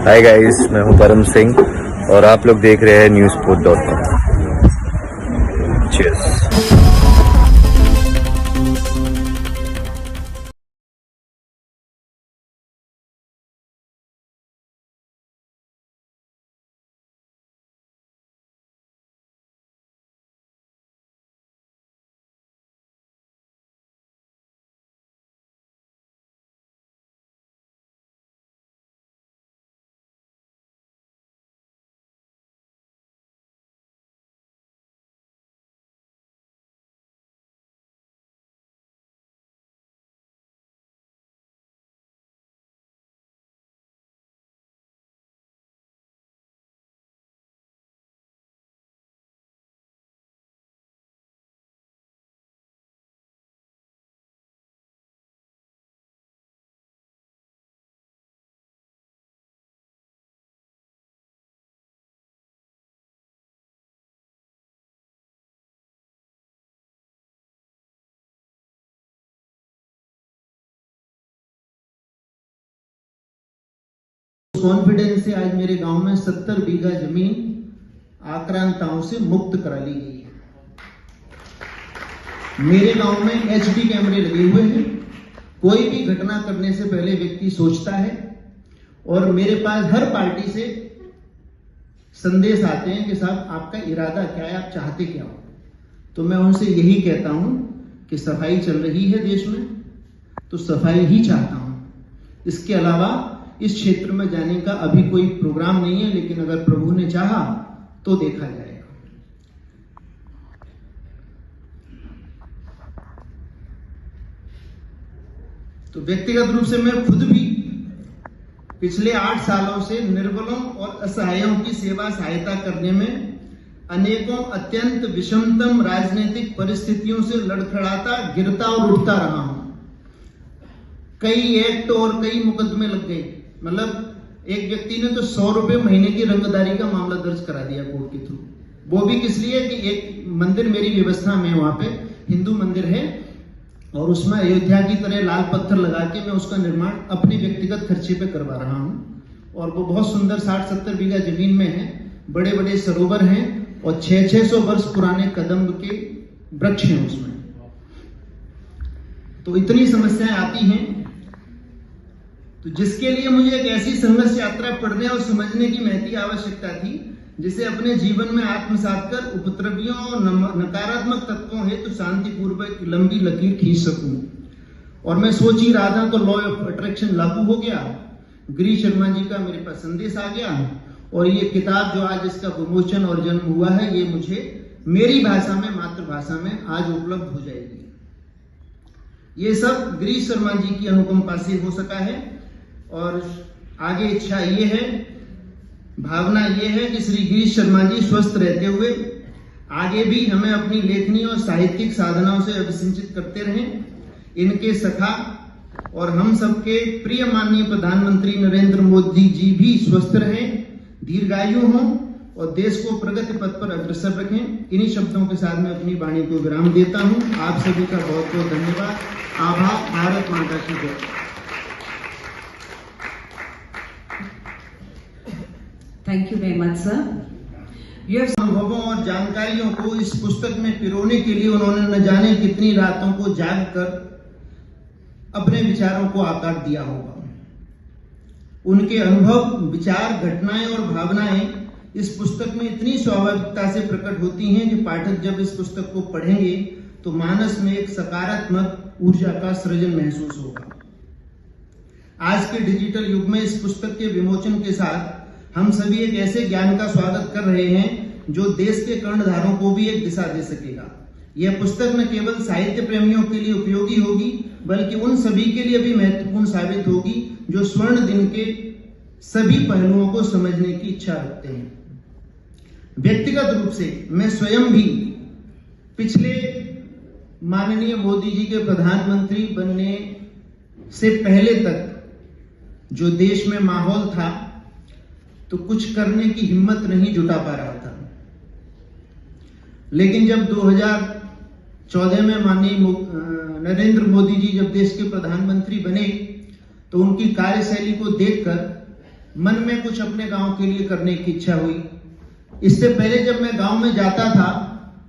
Hi guys, मैं हूं परम सिंह और आप लोग देख रहे हैं newsport.com। चीयर्स। कॉन्फिडेंस से आज मेरे गांव में 70 बीघा जमीन आक्रांताओं से मुक्त करा ली गई है। मेरे गांव में एचडी कैमरे लगे हुए हैं। कोई भी घटना करने से पहले व्यक्ति सोचता है और मेरे पास हर पार्टी से संदेश आते हैं कि साहब आपका इरादा क्या है, आप चाहते क्या हो। तो मैं उनसे यही कहता हूं कि सफाई चल रही है देश में, तो सफाई ही चाहता हूं। इसके अलावा इस क्षेत्र में जाने का अभी कोई प्रोग्राम नहीं है, लेकिन अगर प्रभु ने चाहा तो देखा जाएगा। तो व्यक्तिगत रूप से मैं खुद भी पिछले 8 सालों से निर्बलों और असहायों की सेवा सहायता करने में अनेकों अत्यंत विषमतम राजनीतिक परिस्थितियों से लड़खड़ाता, गिरता और उठता रहा हूं। कई एक्ट और कई मुकदमे लग गए। मतलब एक व्यक्ति ने तो 100 रुपए महीने की रंगदारी का मामला दर्ज करा दिया कोर्ट के थ्रू। वो भी किस लिए कि एक मंदिर मेरी व्यवस्था में, वहां पे हिंदू मंदिर है और उसमें अयोध्या की तरह लाल पत्थर लगा के मैं उसका निर्माण अपने व्यक्तिगत खर्चे पे करवा रहा हूं। और वो बहुत सुंदर 60-70 बीघा जमीन में है। बड़े बड़े सरोवर हैं और 600 वर्ष पुराने कदम्ब के वृक्ष हैं उसमें। तो इतनी समस्याएं आती हैं, तो जिसके लिए मुझे एक ऐसी संघर्ष यात्रा पढ़ने और समझने की महती आवश्यकता थी, जिसे अपने जीवन में आत्मसात कर उपद्रवियों और नकारात्मक तत्वों हेतु शांतिपूर्वक लंबी लकीर खींच सकूं। और मैं सोच ही रहा था तो लॉ ऑफ अट्रैक्शन लागू हो गया। गिरीश शर्मा जी का मेरे पास संदेश आ गया और ये किताब जो आज इसका विमोचन और जन्म हुआ है, ये मुझे मेरी भाषा में, मातृभाषा में आज उपलब्ध हो जाएगी। ये सब गिरीश शर्मा जी की अनुकंपा से हो सका है। और आगे इच्छा ये है, भावना ये है कि श्री गिरीश शर्मा जी स्वस्थ रहते हुए आगे भी हमें अपनी लेखनी और साहित्यिक साधनाओं से अभिसिंचित करते रहें। इनके सखा और हम सबके प्रिय माननीय प्रधानमंत्री नरेंद्र मोदी जी भी स्वस्थ रहें, दीर्घायु हों और देश को प्रगति पथ पर अग्रसर रखें। इन्हीं शब्दों के साथ मैं अपनी वाणी को विराम देता हूं। आप सभी का बहुत बहुत धन्यवाद। आभार। भारत माता की जय। Thank you very much, sir. अनुभवों और जानकारियों को इस पुस्तक में पिरोने के लिए उन्होंने न जाने कितनी रातों को जाग कर अपने विचारों को आकार दिया होगा। उनके अनुभव, विचार, घटनाएं और भावनाएं इस पुस्तक में इतनी स्वाभाविकता से प्रकट होती हैं कि पाठक जब इस पुस्तक को पढ़ेंगे तो मानस में एक सकारात्मक ऊर्जा का सृजन महसूस होगा। आज के डिजिटल युग में इस पुस्तक के विमोचन के साथ हम सभी एक ऐसे ज्ञान का स्वागत कर रहे हैं जो देश के कर्णधारों को भी एक दिशा दे सकेगा। यह पुस्तक न केवल साहित्य प्रेमियों के लिए उपयोगी होगी, बल्कि उन सभी के लिए भी महत्वपूर्ण साबित होगी जो स्वर्ण दिन के सभी पहलुओं को समझने की इच्छा रखते हैं। व्यक्तिगत रूप से मैं स्वयं भी पिछले माननीय मोदी जी के प्रधानमंत्री बनने से पहले तक जो देश में माहौल था, तो कुछ करने की हिम्मत नहीं जुटा पा रहा था। लेकिन जब 2014 में माननीय नरेंद्र मोदी जी जब देश के प्रधानमंत्री बने, तो उनकी कार्यशैली को देखकर मन में कुछ अपने गांव के लिए करने की इच्छा हुई। इससे पहले जब मैं गांव में जाता था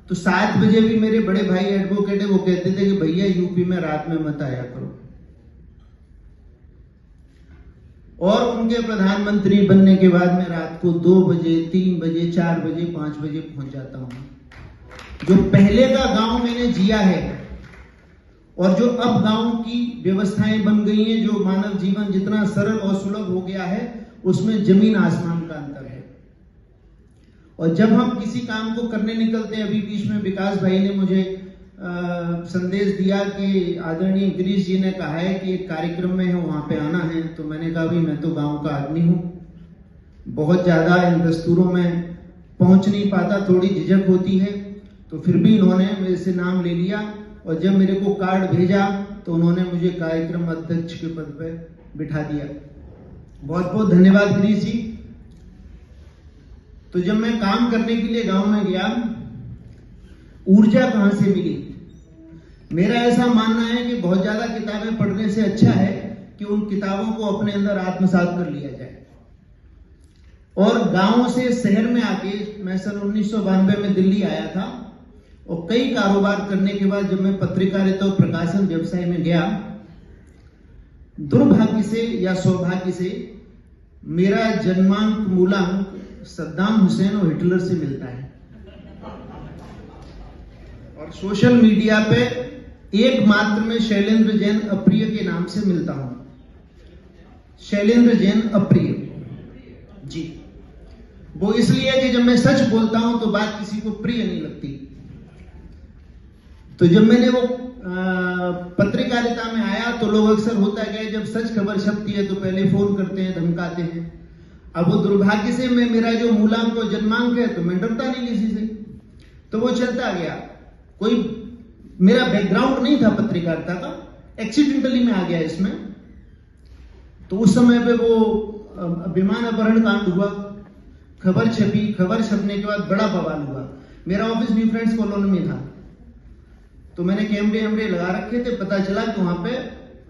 तो 7 बजे भी मेरे बड़े भाई एडवोकेट है, वो कहते थे कि भैया यूपी में रात में मत आया करो। और उनके प्रधानमंत्री बनने के बाद मैं रात को 2 बजे, 3 बजे, 4 बजे, 5 बजे पहुंच जाता हूं। जो पहले का गांव मैंने जिया है और जो अब गांव की व्यवस्थाएं बन गई हैं, जो मानव जीवन जितना सरल और सुलभ हो गया है, उसमें जमीन आसमान का अंतर है। और जब हम किसी काम को करने निकलते हैं, अभी बीच में विकास भाई ने मुझे संदेश दिया कि आदरणीय गिरीश जी ने कहा है कि एक कार्यक्रम में है, वहां पे आना है। तो मैंने कहा भी मैं तो गांव का आदमी हूं, बहुत ज्यादा इन दस्तूरों में पहुंच नहीं पाता, थोड़ी झिझक होती है। तो फिर भी इन्होंने मेरे से नाम ले लिया और जब मेरे को कार्ड भेजा तो उन्होंने मुझे कार्यक्रम अध्यक्ष के पद पर बिठा दिया। बहुत बहुत धन्यवाद गिरीश जी। तो जब मैं काम करने के लिए गांव में गया, ऊर्जा कहां से मिली? मेरा ऐसा मानना है कि बहुत ज्यादा किताबें पढ़ने से अच्छा है कि उन किताबों को अपने अंदर आत्मसात कर लिया जाए। और गांव से शहर में आके मैं सन 1992 में दिल्ली आया था और कई कारोबार करने के बाद जब मैं पत्रकारिता और प्रकाशन व्यवसाय में गया, दुर्भाग्य से या सौभाग्य से मेरा जन्मांक मूलांक सद्दाम हुसैन और हिटलर से मिलता है। और सोशल मीडिया पे एकमात्र मैं शैलेंद्र जैन अप्रिय के नाम से मिलता हूं। शैलेंद्र जैन अप्रिय जी। वो इसलिए कि जब मैं सच बोलता हूं तो बात किसी को प्रिय नहीं लगती। तो जब मैंने वो पत्रकारिता में आया तो लोग अक्सर होता है जब सच खबर छपती है तो पहले फोन करते हैं, धमकाते हैं। अब वो दुर्भाग्य से मेरा जो मूलांक और जन्मांक है तो मैं डरता नहीं किसी से, तो वो चलता गया। कोई मेरा बैकग्राउंड नहीं था पत्रकारिता का, एक्सीडेंटली मैं आ गया इसमें। तो उस समय पे वो विमान अपहरण कांड हुआ, खबर छपी, खबर छपने के बाद बड़ा बवाल हुआ। मेरा ऑफिस न्यू फ्रेंड्स कॉलोनी में था, तो मैंने कैमरे लगा रखे थे। पता चला कि वहां पे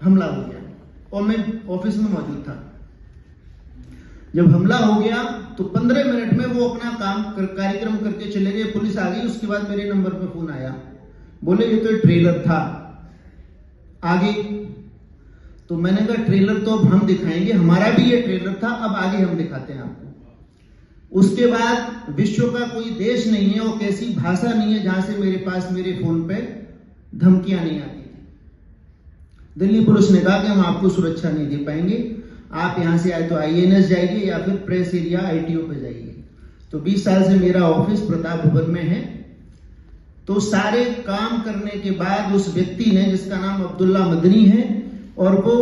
हमला हो गया और मैं ऑफिस में मौजूद था। जब हमला हो गया तो 15 मिनट में वो अपना कार्यक्रम करके चले गए, पुलिस आ गई। उसके बाद मेरे नंबर पे फोन आया, बोले ये तो ट्रेलर था, आगे। तो मैंने कहा ट्रेलर तो अब हम दिखाएंगे, हमारा भी ये ट्रेलर था, अब आगे हम दिखाते हैं आपको। उसके बाद विश्व का कोई देश नहीं है और कैसी भाषा नहीं है जहां से मेरे पास मेरे फोन पे धमकियां नहीं आती थी। दिल्ली पुलिस ने कहा कि हम आपको सुरक्षा नहीं दे पाएंगे, आप यहां से आए तो INS जाइए या फिर प्रेस एरिया ITO पे जाइए। तो 20 साल से मेरा ऑफिस प्रताप भवन में है। तो सारे काम करने के बाद उस व्यक्ति ने, जिसका नाम अब्दुल्ला मदनी है, और वो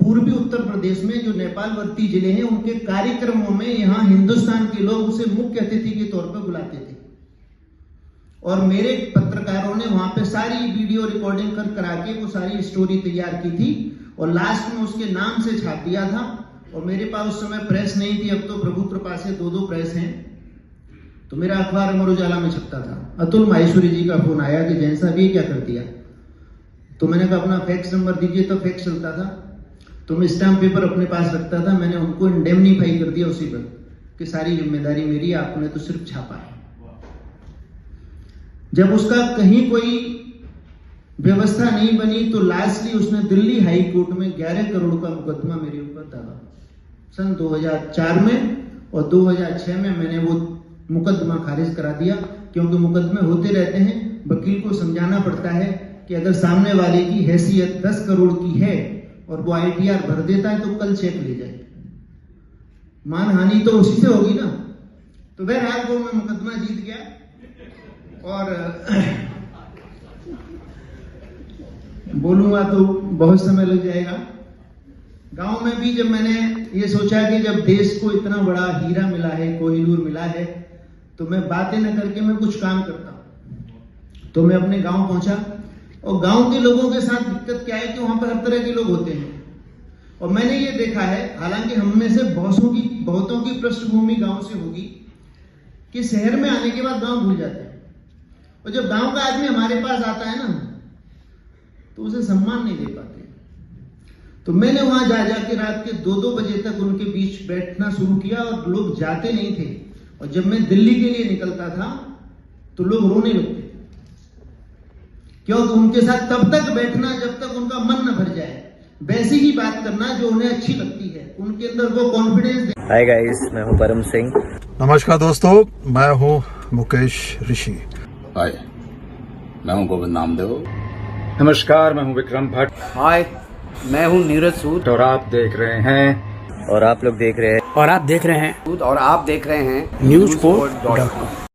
पूर्वी उत्तर प्रदेश में जो नेपालवर्ती जिले हैं उनके कार्यक्रमों में यहाँ हिंदुस्तान के लोग उसे मुख्य अतिथि के तौर पर बुलाते थे। और मेरे पत्रकारों ने वहां पे सारी वीडियो रिकॉर्डिंग करा के वो सारी स्टोरी तैयार की थी और लास्ट में उसके नाम से छाप दिया था। और मेरे पास उस समय प्रेस नहीं थी, अब तो प्रभु कृपा से 2 प्रेस हैं। तो मेरा अखबार अमर उजाला में छपता था। अतुल माहेश्वरी जी का फोन आया कि जैन साहब ये क्या कर दिया। तो मैंने कहा अपना फैक्स नंबर दीजिए, तो फैक्स चलता था। तो मैं स्टैम्प पेपर अपने पास रखता था। मैंने उनको इंडेमनीफाई कर दिया उसी पर कि सारी जिम्मेदारी मेरी, आपने तो सिर्फ छापा है। जब उसका कहीं कोई व्यवस्था नहीं बनी तो लास्टली उसने दिल्ली हाई कोर्ट में 11 करोड़ का मुकदमा मेरे ऊपर दागा सन 2004 में। और 2006 में मैंने वो मुकदमा खारिज करा दिया, क्योंकि मुकदमे होते रहते हैं। वकील को समझाना पड़ता है कि अगर सामने वाले की हैसियत 10 करोड़ की है और वो ITR भर देता है तो कल चेक ले जाए, मानहानि तो उसी से होगी ना। तो बहरहाल वो मैं मुकदमा जीत गया। और बोलूंगा तो बहुत समय लग जाएगा। गांव में भी जब मैंने ये सोचा कि जब देश को इतना बड़ा हीरा मिला है, कोहिनूर मिला है, तो मैं बातें न करके मैं कुछ काम करता हूं। तो मैं अपने गांव पहुंचा और गांव के लोगों के साथ दिक्कत क्या है कि वहां पर हर तरह के लोग होते हैं। और मैंने ये देखा है, हालांकि हम में से बहुतों की पृष्ठभूमि गांव से होगी, कि शहर में आने के बाद गांव भूल जाते हैं। और जब गांव का आदमी हमारे पास आता है ना, तो उसे सम्मान नहीं दे पाते। तो मैंने वहां जा जाके रात के 2-2 बजे तक उनके बीच बैठना शुरू किया और लोग जाते नहीं थे। और जब मैं दिल्ली के लिए निकलता था तो लोग रोने लगते, क्योंकि उनके साथ तब तक बैठना जब तक उनका मन न भर जाए, वैसी ही बात करना जो उन्हें अच्छी लगती है, उनके अंदर वो कॉन्फिडेंस। हाय गाइस, मैं हूं परम सिंह। नमस्कार दोस्तों, मैं हूं मुकेश ऋषि। हाय, मैं हूं गोविंद नामदेव। नमस्कार, मैं हूं विक्रम भट्ट। हाय, मैं हूं नीरज सूद और आप देख रहे हैं और आप लोग देख रहे हैं और आप देख रहे हैं न्यूज़पोर्ट.com।